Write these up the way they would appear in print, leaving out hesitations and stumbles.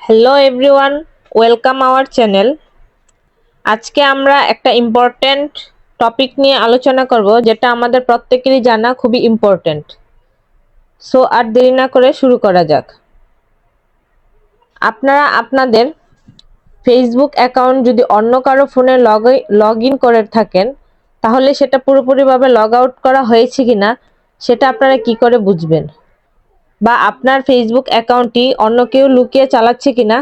Hello everyone, welcome our channel. আজকে আমরা একটা ইম্পর্ট্যান্ট টপিক নিয়ে আলোচনা করব, যেটা আমাদের প্রত্যেকেরই জানা খুবই ইম্পর্ট্যান্ট। সো আর দেরি না করে শুরু করা যাক। আপনারা আপনাদের ফেসবুক অ্যাকাউন্ট যদি অন্য কারো ফোনে লগ ইন করে থাকেন, তাহলে সেটা পুরোপুরিভাবে লগ আউট করা হয়েছে কিনা সেটা আপনারা কি করে বুঝবেন, বা আপনার ফেসবুক অ্যাকাউন্টটি অন্য কেউ লুকিয়ে চালাচ্ছে কিনা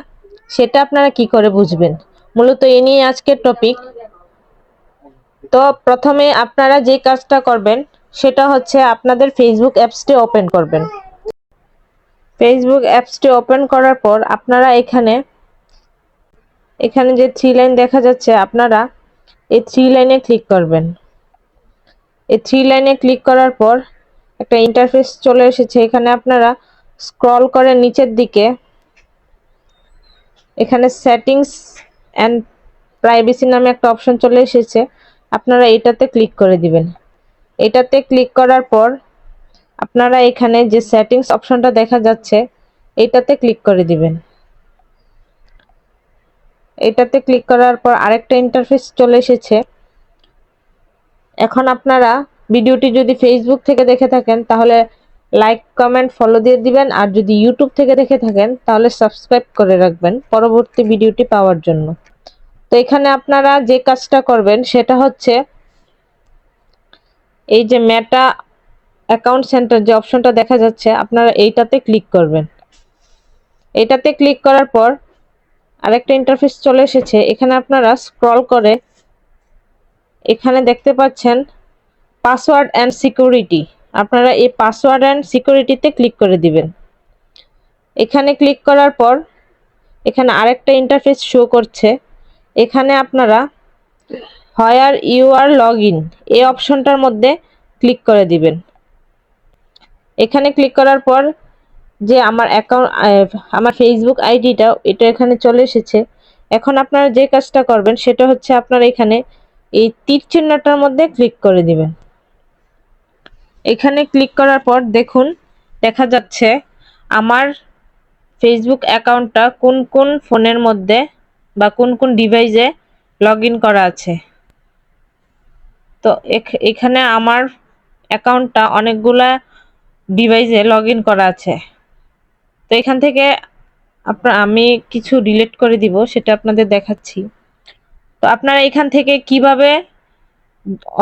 সেটা আপনারা কি করে বুঝবেন। মূলত এ নিয়ে আজকের টপিক। তো প্রথমে আপনারা যে কাজটা করবেন সেটা হচ্ছে আপনাদের ফেসবুক অ্যাপসটি ওপেন করবেন। ফেসবুক অ্যাপসটি ওপেন করার পর আপনারা এখানে যে থ্রি লাইন দেখা যাচ্ছে, আপনারা এই থ্রি লাইনে ক্লিক করবেন। এই থ্রি লাইনে ক্লিক করার পর একটা ইন্টারফেস চলে এসেছে। এখানে আপনারা স্ক্রল করে নিচের দিকে এখানে সেটিংস অ্যান্ড প্রাইভেসি নামে একটা অপশন চলে এসেছে। আপনারা এটাতে ক্লিক করে দিবেন। এটাতে ক্লিক করার পর আপনারা এখানে যে সেটিংস অপশনটা দেখা যাচ্ছে এটাতে ক্লিক করে দিবেন। এটাতে ক্লিক করার পর আরেকটা ইন্টারফেস চলে এসেছে। এখন আপনারা ভিডিওটি যদি ফেসবুক থেকে দেখে থাকেন তাহলে লাইক, কমেন্ট, ফলো দিয়ে দিবেন। আর যদি ইউটিউব থেকে দেখে থাকেন তাহলে সাবস্ক্রাইব করে রাখবেন পরবর্তী ভিডিওটি পাওয়ার জন্য। তো এখানে আপনারা যে কাজটা করবেন সেটা হচ্ছে এই যে মেটা অ্যাকাউন্ট সেন্টার যে অপশনটা দেখা যাচ্ছে, আপনারা এইটাতে ক্লিক করবেন। এটাতে ক্লিক করার পর আরেকটা ইন্টারফেস চলে এসেছে। এখানে আপনারা স্ক্রল করে এখানে দেখতে পাচ্ছেন পাসওয়ার্ড অ্যান্ড সিকিউরিটি। আপনারা এই পাসওয়ার্ড অ্যান্ড সিকিউরিটিতে ক্লিক করে দিবেন। এখানে ক্লিক করার পর এখানে আরেকটা ইন্টারফেস শো করছে। এখানে আপনারা where you are log in এই অপশনটার মধ্যে ক্লিক করে দিবেন। এখানে ক্লিক করার পর যে আমার অ্যাকাউন্ট, আমার ফেসবুক আইডিটা এটা এখানে চলে এসেছে। এখন আপনারা যে কাজটা করবেন সেটা হচ্ছে আপনারা এখানে এই তীর চিহ্নটার মধ্যে ক্লিক করে দিবেন। এখানে ক্লিক করার পর দেখুন দেখা যাচ্ছে আমার ফেসবুক অ্যাকাউন্টটা কোন কোন ফোনের মধ্যে বা কোন কোন ডিভাইসে লগ ইন করা আছে। তো এখানে আমার অ্যাকাউন্টটা অনেকগুলা ডিভাইসে লগ ইন করা আছে। তো এখান থেকে আমি কিছু ডিলিট করে দিব, সেটা আপনাদের দেখাচ্ছি। তো আপনারা এখান থেকে কিভাবে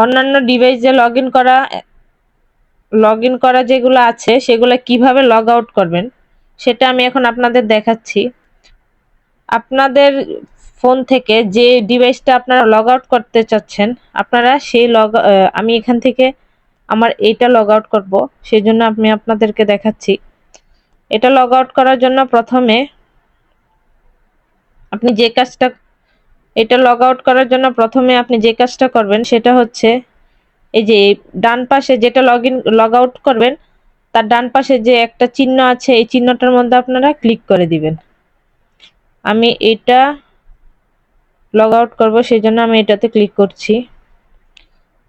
অন্যান্য ডিভাইসে লগ ইন করা যেগুলো আছে সেগুলো কিভাবে লগ আউট করবেন সেটা আমি এখন আপনাদের দেখাচ্ছি। আপনাদের ফোন থেকে যে ডিভাইসটা আপনারা লগ আউট করতে চাচ্ছেন, আপনারা সেই আমি এখান থেকে আমার এইটা লগ আউট করবো, সেই জন্য আমি আপনাদেরকে দেখাচ্ছি। এটা লগ আউট করার জন্য প্রথমে আপনি যে কাজটা করবেন সেটা হচ্ছে এই যে ডান পাশে যেটা লগ আউট করবেন তার ডান পাশে যে একটা চিহ্ন আছে এই চিহ্নটার মধ্যে আপনারা ক্লিক করে দিবেন। আমি এটা লগ আউট করবো, সেই জন্য আমি এটাতে ক্লিক করছি।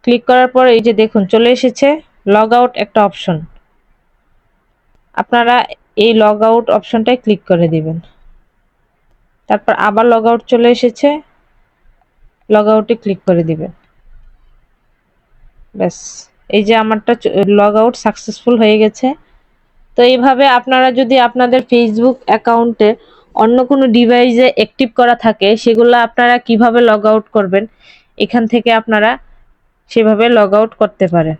ক্লিক করার পর এই যে দেখুন চলে এসেছে লগ আউট একটা অপশন। আপনারা এই লগ আউট অপশনটায় ক্লিক করে দিবেন। তারপর আবার লগ আউট চলে এসেছে, লগ আউটে ক্লিক করে দিবেন। ব্যাস, এই যে আমারটা লগ আউট সাকসেসফুল হয়ে গেছে। তো এইভাবে আপনারা যদি আপনাদের ফেসবুক অ্যাকাউন্টে অন্য কোনো ডিভাইসে অ্যাক্টিভ করা থাকে সেগুলো আপনারা কিভাবে লগ আউট করবেন এখান থেকে আপনারা সেভাবে লগ আউট করতে পারেন।